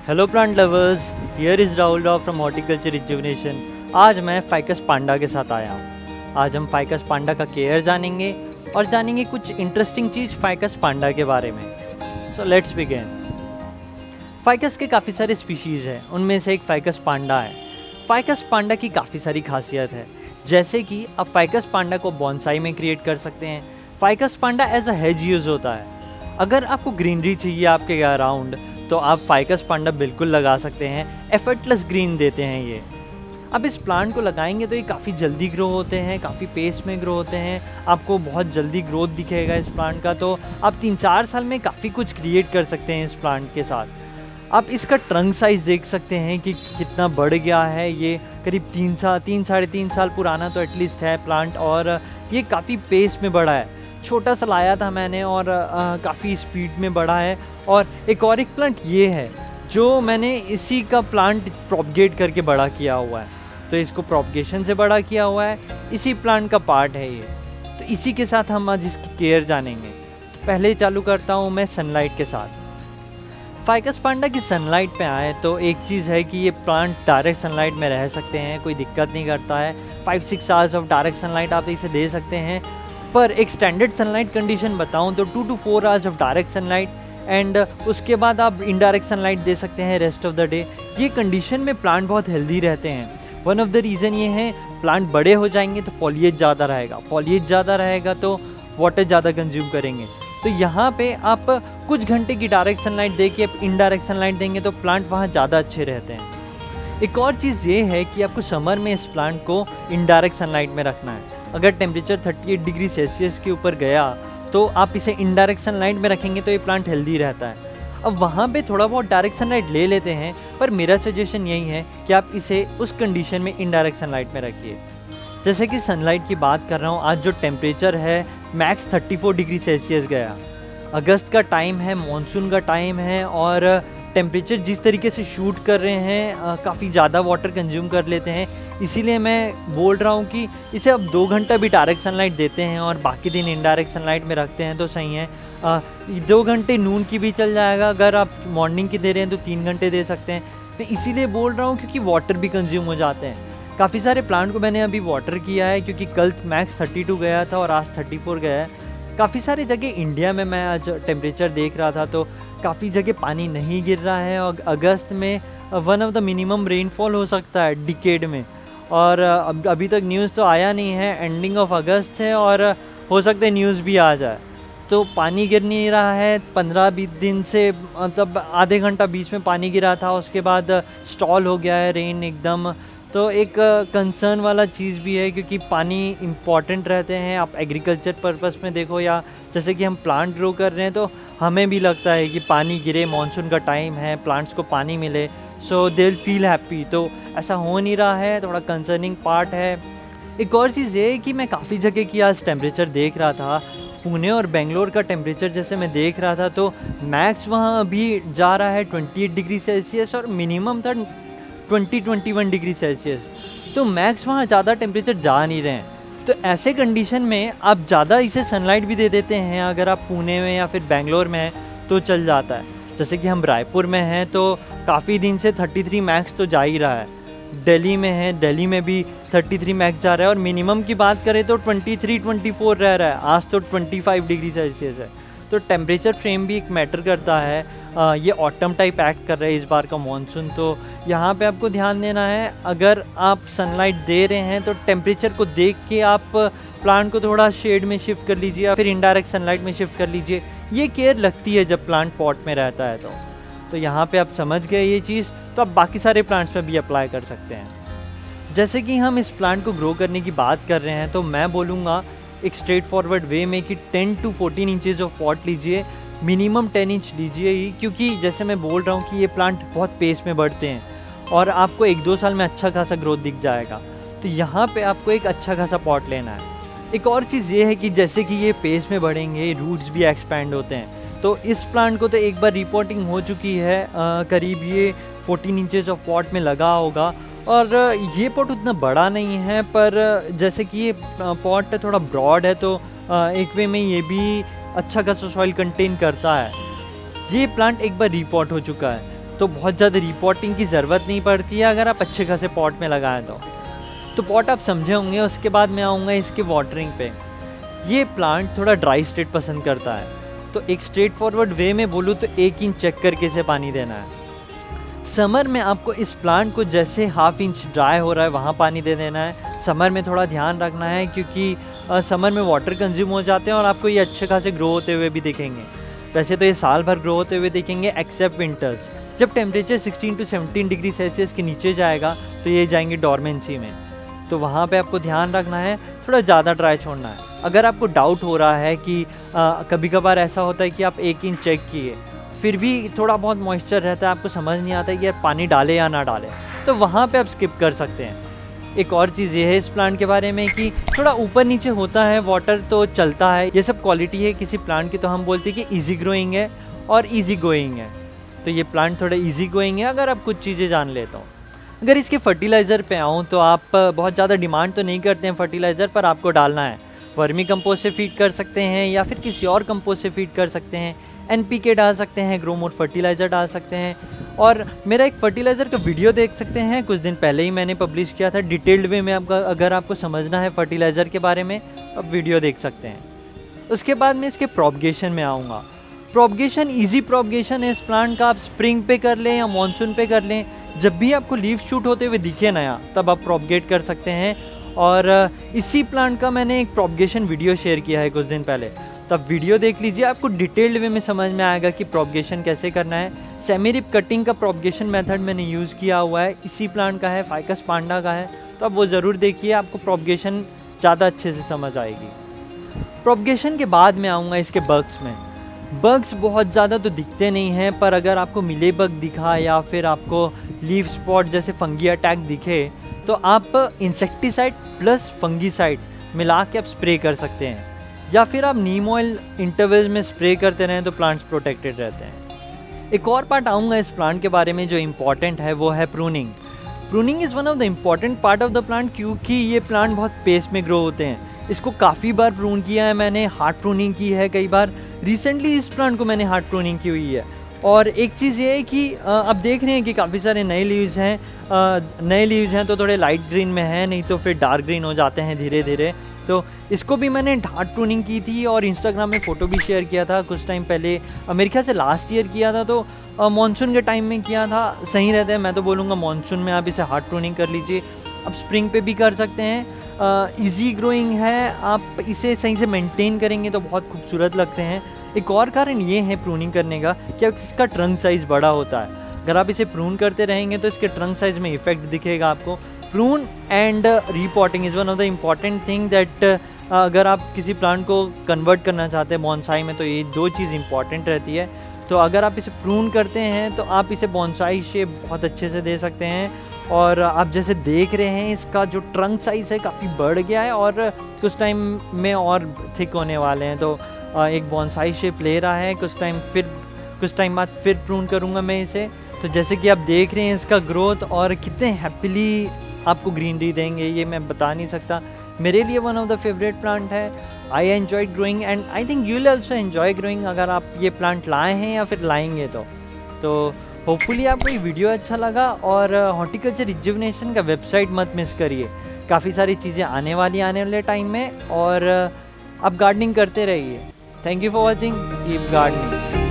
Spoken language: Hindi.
Hello plant lovers, here is Rahul Rao from horticulture rejuvenation. आज मैं फाइकस पांडा के साथ आया हूँ। आज हम फाइकस पांडा का केयर जानेंगे और जानेंगे कुछ इंटरेस्टिंग चीज़ फाइकस पांडा के बारे में। So let's begin. फाइकस के काफ़ी सारे स्पीशीज़ हैं, उनमें से एक फाइकस पांडा है। फाइकस पांडा की काफ़ी सारी खासियत है, जैसे कि आप फाइकस पांडा को बॉन्साई में क्रिएट कर सकते हैं। Ficus panda as a hedge use होता है। अगर आपको ग्रीनरी चाहिए आपके अराउंड, तो आप फाइकस पांडा बिल्कुल लगा सकते हैं। एफर्टलेस ग्रीन देते हैं ये। अब इस प्लांट को लगाएंगे तो ये काफ़ी जल्दी ग्रो होते हैं, काफ़ी पेस में ग्रो होते हैं। आपको बहुत जल्दी ग्रोथ दिखेगा इस प्लांट का, तो आप 3-4 साल में काफ़ी कुछ क्रिएट कर सकते हैं इस प्लांट के साथ। आप इसका ट्रंक साइज़ देख सकते हैं कि कितना बढ़ गया है। ये करीब 3 साढ़े 3 साल पुराना तो एटलीस्ट है प्लांट, और ये काफ़ी पेस में बढ़ा है। छोटा सा लाया था मैंने और काफ़ी स्पीड में बढ़ा है। और एक और एक प्लांट ये है जो मैंने इसी का प्लांट प्रोपगेट करके बड़ा किया हुआ है, तो इसको प्रोपगेशन से बड़ा किया हुआ है, इसी प्लांट का पार्ट है ये। तो इसी के साथ हम आज इसकी केयर जानेंगे। पहले चालू करता हूँ मैं सनलाइट के साथ। फाइकस पांडा की सनलाइट पे आए तो एक चीज़ है कि ये प्लांट डायरेक्ट सनलाइट में रह सकते हैं, कोई दिक्कत नहीं करता है। 5-6 आवर्स ऑफ डायरेक्ट सनलाइट आप इसे दे सकते हैं। पर एक स्टैंडर्ड सनलाइट कंडीशन बताऊं तो 2 to 4 hours of direct sunlight, and उसके बाद आप इनडायरेक्ट सनलाइट दे सकते हैं रेस्ट ऑफ द डे। ये कंडीशन में प्लांट बहुत हेल्दी रहते हैं। वन ऑफ द रीज़न ये है, प्लांट बड़े हो जाएंगे तो फॉलिएज ज़्यादा रहेगा, फॉलिएज ज़्यादा रहेगा तो वाटर ज़्यादा कंज्यूम करेंगे। तो यहाँ पे आप कुछ घंटे की डायरेक्ट सनलाइट दे के इनडायरेक्ट सनलाइट देंगे तो प्लांट वहाँ ज़्यादा अच्छे रहते हैं। एक और चीज़ ये है कि आपको समर में इस प्लांट को इनडायरेक्ट सनलाइट में रखना है। अगर टेम्परेचर 38 डिग्री सेल्सियस के ऊपर गया तो आप इसे इनडायरेक्ट सनलाइट में रखेंगे तो ये प्लांट हेल्दी रहता है। अब वहाँ पे थोड़ा बहुत डायरेक्ट सनलाइट ले लेते हैं, पर मेरा सजेशन यही है कि आप इसे उस कंडीशन में इनडायरेक्ट सनलाइट में रखिए। जैसे कि सनलाइट की बात कर रहा हूँ, आज जो टेम्परेचर है मैक्स 34 डिग्री सेल्सियस गया। अगस्त का टाइम है, मानसून का टाइम है, और टेम्परेचर जिस तरीके से शूट कर रहे हैं काफ़ी ज़्यादा वाटर कंज्यूम कर लेते हैं। इसीलिए मैं बोल रहा हूँ कि इसे अब 2 घंटा भी डायरेक्ट सनलाइट देते हैं और बाकी दिन इनडायरेक्ट सनलाइट में रखते हैं तो सही है। 2 घंटे नून की भी चल जाएगा, अगर आप मॉर्निंग की दे रहे हैं तो 3 घंटे दे सकते हैं। तो इसीलिए बोल रहा हूँ क्योंकि वाटर भी कंज्यूम हो जाते हैं। काफ़ी सारे प्लांट को मैंने अभी वाटर किया है, क्योंकि कल मैक्स 32 गया था और आज 34 गया है। काफ़ी सारी जगह इंडिया में मैं आज टेम्परेचर देख रहा था तो काफ़ी जगह पानी नहीं गिर रहा है, और अगस्त में one of the minimum rainfall हो सकता है डिकेड में। और अभी तक न्यूज़ तो आया नहीं है, एंडिंग ऑफ अगस्त है और हो सकता है न्यूज़ भी आ जाए। तो पानी गिर नहीं रहा है 15-20 दिन से, मतलब आधे घंटा बीच में पानी गिरा था, उसके बाद स्टॉल हो गया है रेन एकदम। तो एक कंसर्न वाला चीज़ भी है, क्योंकि पानी इम्पॉर्टेंट रहते हैं। आप एग्रीकल्चर पर्पस में देखो, या जैसे कि हम प्लांट ग्रो कर रहे हैं तो हमें भी लगता है कि पानी गिरे, मानसून का टाइम है, प्लांट्स को पानी मिले, सो दे विल फील हैप्पी। तो ऐसा हो नहीं रहा है, थोड़ा कंसर्निंग पार्ट है। एक और चीज़ ये है कि मैं काफ़ी जगह की आज टेम्परेचर देख रहा था। पुणे और बेंगलोर का टेम्परेचर जैसे मैं देख रहा था तो मैक्स वहाँ अभी जा रहा है 28 डिग्री सेल्सियस और मिनिमम था 20-21 डिग्री सेल्सियस। तो मैक्स वहाँ ज़्यादा टेम्परेचर जा नहीं रहे हैं। तो ऐसे कंडीशन में आप ज़्यादा इसे सनलाइट भी दे देते हैं, अगर आप पुणे में या फिर बेंगलोर में हैं तो चल जाता है। जैसे कि हम रायपुर में हैं तो काफ़ी दिन से 33 मैक्स तो जा ही रहा है। दिल्ली में है, दिल्ली में भी 33 मैक्स जा रहा है, और मिनिमम की बात करें तो 23-24 रह रहा है। आज तो 25 डिग्री सेल्सियस है। तो टेम्परेचर फ्रेम भी एक मैटर करता है। ये ऑटम टाइप एक्ट कर रहा है इस बार का मॉनसून, तो यहाँ पे आपको ध्यान देना है। अगर आप सनलाइट दे रहे हैं तो टेम्परेचर को देख के आप प्लांट को थोड़ा शेड में शिफ्ट कर लीजिए या फिर इनडायरेक्ट सनलाइट में शिफ्ट कर लीजिए। ये केयर लगती है जब प्लांट पॉट में रहता है। तो यहाँ पे आप समझ गए ये चीज़, तो आप बाकी सारे प्लांट्स में भी अप्लाई कर सकते हैं। जैसे कि हम इस प्लांट को ग्रो करने की बात कर रहे हैं तो मैं बोलूँगा एक स्ट्रेट फॉरवर्ड वे में कि 10 to 14 इंचेस ऑफ पॉट लीजिए, मिनिमम 10 इंच लीजिए ही, क्योंकि जैसे मैं बोल रहा हूँ कि ये प्लांट बहुत पेस में बढ़ते हैं और आपको 1-2 साल में अच्छा खासा ग्रोथ दिख जाएगा। तो यहाँ पे आपको एक अच्छा खासा पॉट लेना है। एक और चीज़ ये है कि जैसे कि ये पेस में बढ़ेंगे, रूट्स भी एक्सपैंड होते हैं। तो इस प्लांट को तो एक बार रिपोर्टिंग हो चुकी है, करीब ये 14 इंचेस ऑफ पॉट में लगा होगा, और ये पॉट उतना बड़ा नहीं है, पर जैसे कि ये पॉट थोड़ा ब्रॉड है तो एक वे में ये भी अच्छा खासा सॉइल कंटेन करता है। ये प्लांट एक बार रिपोर्ट हो चुका है। तो बहुत ज़्यादा रिपोर्टिंग की ज़रूरत नहीं पड़ती है अगर आप अच्छे खासे पॉट में लगाएं तो पॉट आप समझे होंगे। उसके बाद मैं आऊँगा इसके वाटरिंग पे। ये प्लांट थोड़ा ड्राई स्टेट पसंद करता है, तो एक स्ट्रेट फॉरवर्ड वे में बोलूँ तो 1 इंच चेक करके इसे पानी देना है। समर में आपको इस प्लांट को जैसे ½ इंच ड्राई हो रहा है वहाँ पानी दे देना है। समर में थोड़ा ध्यान रखना है क्योंकि समर में वाटर कंज्यूम हो जाते हैं और आपको ये अच्छे खासे ग्रो होते हुए भी दिखेंगे। वैसे तो ये साल भर ग्रो होते हुए दिखेंगे एक्सेप्ट विंटर्स। जब टेम्परेचर 16 to 17 डिग्री सेल्सियस के नीचे जाएगा तो ये जाएंगे डॉर्मेंसी में, तो वहाँ पे आपको ध्यान रखना है, थोड़ा ज़्यादा ड्राई छोड़ना है। अगर आपको डाउट हो रहा है कि कभी कभार ऐसा होता है कि आप 1 इंच चेक किए फिर भी थोड़ा बहुत मॉइस्चर रहता है, आपको समझ नहीं आता कि यार पानी डाले या ना डालें, तो वहाँ पे आप स्किप कर सकते हैं। एक और चीज़ ये है इस प्लांट के बारे में कि थोड़ा ऊपर नीचे होता है वाटर तो चलता है। ये सब क्वालिटी है किसी प्लांट की, तो हम बोलते हैं कि ईजी ग्रोइंग है और ईजी गोइंग है। तो ये प्लांट थोड़ा ईजी गोइंग है अगर आप कुछ चीज़ें जान लेते हो। अगर इसके फर्टिलाइज़र पे आऊँ तो आप बहुत ज़्यादा डिमांड तो नहीं करते हैं फर्टिलाइज़र, पर आपको डालना है। वर्मी कंपोस्ट से फीड कर सकते हैं या फिर किसी और कंपोस्ट से फीड कर सकते हैं। NPK डाल सकते हैं, ग्रोमोर फर्टिलाइज़र डाल सकते हैं। और मेरा एक फर्टिलाइज़र का वीडियो देख सकते हैं, कुछ दिन पहले ही मैंने पब्लिश किया था डिटेल्ड वे में। अगर आपको समझना है फर्टिलाइज़र के बारे में तो आप वीडियो देख सकते हैं। उसके बाद मैं इसके प्रोपगेशन में आऊँगा। प्रोपगेशन ईजी प्रोपगेशन है इस प्लांट का, आप स्प्रिंग पे कर लें या मानसून पे कर लें। जब भी आपको लीफ शूट होते हुए दिखे नया तब आप प्रोपगेट कर सकते हैं। और इसी प्लांट का मैंने एक प्रोपगेशन वीडियो शेयर किया है कुछ दिन पहले, तो आप वीडियो देख लीजिए, आपको डिटेल्ड वे में समझ में आएगा कि प्रोपगेशन कैसे करना है। सेमी रिप कटिंग का प्रोपगेशन मेथड मैंने यूज़ किया हुआ है, इसी प्लांट का है, फाइकस पांडा का है, तो आप वो ज़रूर देखिए, आपको प्रोपगेशन ज़्यादा अच्छे से समझ आएगी। प्रोपगेशन के बाद मैं आऊँगा इसके बग्स में। बग्स बहुत ज़्यादा तो दिखते नहीं हैं, पर अगर आपको मिले बग दिखा या फिर आपको लीफ स्पॉट जैसे फंगी अटैक दिखे तो आप इंसेक्टिसाइड प्लस फंगीसाइड मिला के आप स्प्रे कर सकते हैं, या फिर आप नीम ऑयल इंटरवल में स्प्रे करते रहें तो प्लांट्स प्रोटेक्टेड रहते हैं। एक और पार्ट आऊँगा इस प्लांट के बारे में जो इम्पॉर्टेंट है, वो है pruning. Pruning is one of the important part of the plant, क्योंकि ये प्लांट बहुत पेस में ग्रो होते हैं। इसको काफ़ी बार प्रून किया है मैंने, हार्ड प्रूनिंग की है कई बार। रिसेंटली इस प्लांट को मैंने हार्ड प्रूनिंग की हुई है। और एक चीज़ ये है कि आप देख रहे हैं कि काफ़ी सारे नए लीव्स हैं, तो थोड़े लाइट ग्रीन में हैं, नहीं तो फिर डार्क ग्रीन हो जाते हैं धीरे धीरे। तो इसको भी मैंने हार्ड प्रूनिंग की थी और इंस्टाग्राम में फ़ोटो भी शेयर किया था कुछ टाइम पहले। मेरे ख्याल से लास्ट ईयर किया था, तो मानसून के टाइम में किया था, सही रहता है। मैं तो बोलूँगा मानसून में आप इसे हार्ड प्रूनिंग कर लीजिए। आप स्प्रिंग पे भी कर सकते हैं। ईजी ग्रोइंग है, आप इसे सही से मेंटेन करेंगे तो बहुत खूबसूरत लगते हैं। एक और कारण ये है प्रूनिंग करने का कि इसका ट्रंक साइज़ बड़ा होता है। अगर आप इसे प्रून करते रहेंगे तो इसके ट्रंक साइज़ में इफेक्ट दिखेगा आपको। Prune and repotting is one of the important thing that अगर आप किसी प्लांट को कन्वर्ट करना चाहते हैं बॉन्साई में, तो ये 2 चीज़ इंपॉर्टेंट रहती है। तो अगर आप इसे प्रून करते हैं तो आप इसे बॉन्साई शेप बहुत अच्छे से दे सकते हैं। और आप जैसे देख रहे हैं इसका जो ट्रंक साइज़ है काफ़ी बढ़ गया है और कुछ टाइम में और थिक होने वाले हैं। तो एक बॉन्साई शेप ले रहा है। कुछ टाइम बाद फिर प्रून करूँगा मैं इसे। तो जैसे कि आप देख रहे हैं इसका ग्रोथ और कितने हैप्पीली आपको ग्रीनरी देंगे ये मैं बता नहीं सकता। मेरे लिए one of the favourite plant है। I enjoy growing and I think you will also enjoy growing अगर आप ये प्लांट लाए हैं या फिर लाएंगे तो होपफुली आपको ये वीडियो अच्छा लगा। और हॉर्टिकल्चर रिजुविनेशन का वेबसाइट मत मिस करिए, काफ़ी सारी चीज़ें आने वाले टाइम में, और आप गार्डनिंग करते रहिए। Thank you for watching, keep gardening.